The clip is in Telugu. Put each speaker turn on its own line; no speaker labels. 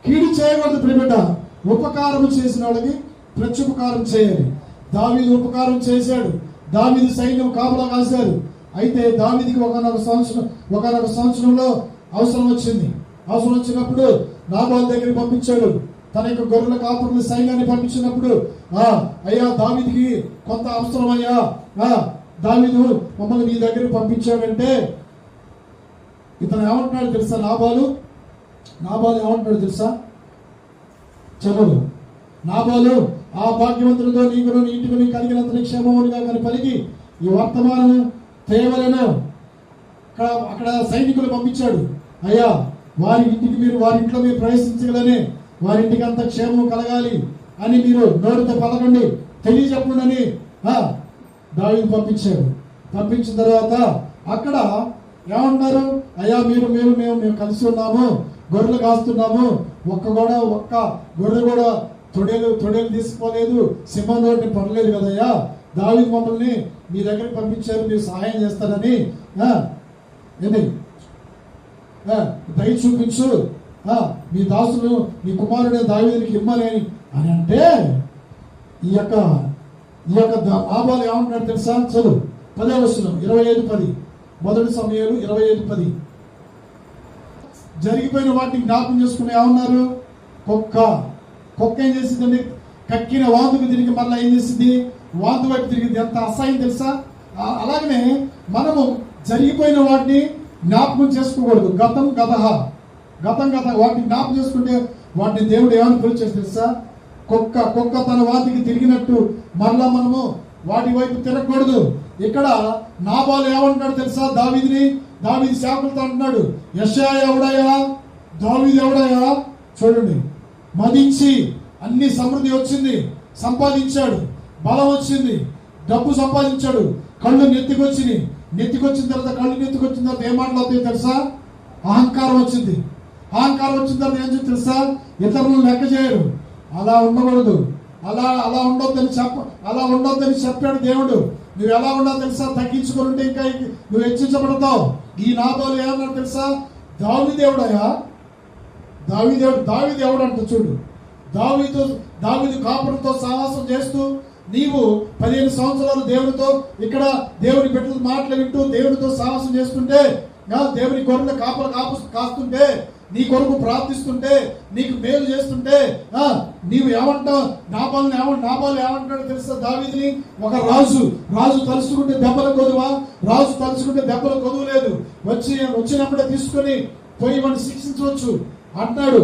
కీడు చేయకూడదు ప్రియబిడ్డ. ఉపకారం చేసిన వాళ్ళకి ప్రత్యుపకారం చేయాలి. దావీదు ఉపకారం చేశాడు. దావీదు సైన్యం కాపలా కాశారు. అయితే దావీదుకి ఒకనొక సంవత్సరంలో అవసరం వచ్చింది. అవసరం వచ్చినప్పుడు నాబాలు దగ్గరికి పంపించాడు. తన యొక్క గొర్రెల కాపురుల సైన్యాన్ని పంపించినప్పుడు, అయ్యా దావీదుకి కొంత అవసరం అయ్యా, దావీదు మమ్మల్ని నీ దగ్గరికి పంపించాడంటే ఇతను ఏమంటున్నాడు తెలుసా? నాబాలు ఏమంటున్నాడు తెలుసా? చదువు. నాబాలు ఆ భాగ్యవంతులతో నీకును నీ ఇంటికి కలిగినంత క్షేమమునిగా కానీ పలికి ఈ వర్తమానం తేవలను అక్కడ సైనికులు పంపించాడు. అయ్యా వారి ఇంట్లో మీరు ప్రవేశించగలనే, వారి ఇంటికి అంత క్షేమం కలగాలి అని మీరు నోటితో పలకండి, తెలియజెప్పండి దావీదు పంపించాడు. పంపించిన తర్వాత అక్కడ ఏమంటున్నారు? అయ్యా మేము కలిసి ఉన్నాము, గొర్రెలు కాస్తున్నాము, ఒక్క గొర్రె కూడా తొడేలు తీసుకోలేదు, సింహం నోటిని పడలేదు కదయ్యా, దావీదు మమ్మల్ని మీ దగ్గరికి పంపించారు, మీరు సహాయం చేస్తారని దయ చూపించు, మీ దాసులు మీ కుమారుడే దావీదునికి ఇమ్మని అని అంటే ఈ యొక్క నాబాలు ఏమంటున్నాడు తెలుసా? చదువు 10వ వచనం 25:10. మొదటి సమయాలు 25:10. జరిగిపోయిన వాటిని జ్ఞాపకం చేసుకుని ఏమన్నారు? కుక్క ఏం చేసిందండి? కక్కిన వాంతుకు తిరిగి మళ్ళీ ఏం చేసింది? వాంతు వైపు తిరిగింది. ఎంత అసహ్యం తెలుసా? అలాగనే మనము జరిగిపోయిన వాటిని జ్ఞాపకం చేసుకోకూడదు. గతం వాటిని జ్ఞాపకం చేసుకుంటే వాటిని దేవుడు ఏమని పిలిచేసి తెలుసా? కుక్క తన వాతికి తిరిగినట్టు మరలా మనము వాటి వైపు తిరగకూడదు. ఇక్కడ నాబాలు ఏమంటున్నాడు తెలుసా? దావీదు శాఖలతో అంటున్నాడు, యెషయా ఎవడయ్యా, దావీదు ఎవడయ్యా? చూడండి, మదించి అన్ని సమృద్ధి వచ్చింది, సంపాదించాడు, బలం వచ్చింది, డబ్బు సంపాదించాడు, కళ్ళు నెత్తికొచ్చిన తర్వాత ఏం మాట్లాడుతాయి తెలుసా? అహంకారం వచ్చింది. వచ్చిన తర్వాత ఏం చేసి తెలుసా? ఇతరులను లెక్క చేయరు. అలా ఉండకూడదు. అలా ఉండొద్దని చెప్పాడు దేవుడు. నువ్వు ఎలా ఉండాలో తెలుసా? తగ్గించుకుంటే ఇంకా నువ్వు హెచ్చించబడతావు. ఈ నాబాలు ఏమన్నాడు తెలుసా? దావీదు ఎవడంట చూడు. దావీదు కాపురంతో సహవాసం చేస్తూ నీవు 15 సంవత్సరాలు దేవునితో ఇక్కడ దేవుని బిడ్డలు మాటలు వింటూ దేవునితో సహవాసం చేసుకుంటే, దేవుని గొర్రెల కాస్తుంటే, నీ కొరకు ప్రార్థిస్తుంటే, నీకు మేలు చేస్తుంటే నీవు ఏమంటావు? నాబాలు ఏమంటాడు తెలుసా? దావీదుని ఒక రాజు తలుచుకుంటే దెబ్బల కొదువా? రాజు తలుచుకుంటే దెబ్బల కొదువు లేదు. వచ్చినప్పుడే తీసుకొని పోయి వాడిని శిక్షించవచ్చు అంటాడు.